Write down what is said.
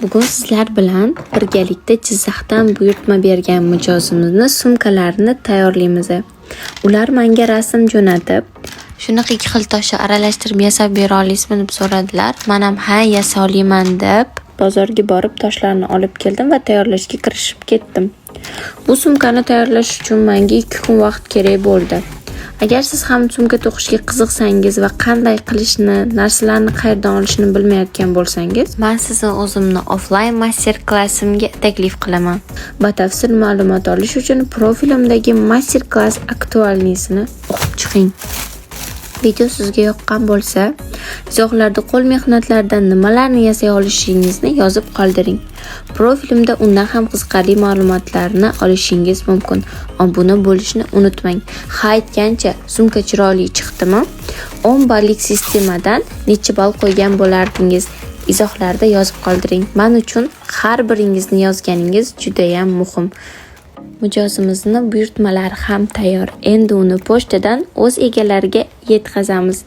Bugun sizlar bilan birgalikda Jizzaxdan buyurtma bergan mijozimizni sumkalarini tayyorlaymiz. Ular menga rasm jo'natib, shunaqa ikki xil toshni aralashtirib yasab bera olasizmi deb so'radilar. Men ham ha yasa olaman deb bozorga borib toshlarni olib keldim va tayyorlashga kirishib ketdim. Bu sumkani tayyorlash uchun menga 2 kun vaqt kerak bo'ldi. Agar siz ham sumka to'qishga qiziqsangiz va qanday qilishni, narsalarni qayerdan olishni bilmayotgan bo'lsangiz, men sizni o'zimni offline master-klassimga taklif qilaman. Batafsil ma'lumot olish uchun profilimdagi master-klass aktualnisini o'qib chiqing. Video sizga yoqqan bo'lsa, izohlarda qo'l mehnatlaridan nimalarni yasay olishingizni yozib qoldiring. Profilimda undan ham qiziqarli ma'lumotlarni olishingiz mumkin. Obuna bo'lishni unutmang. Ha aytgancha, sumka chiroyli chiqdimi? 10 ballik sistemadan necha ball qo'ygan bo'lardingiz? Izohlarda yozib qoldiring. Men uchun har biringizni yozganingiz juda ham muhim. Mijozimizning buyurtmalari ham tayyor. Endi uni pochtadan o'z egalariga yetkazamiz.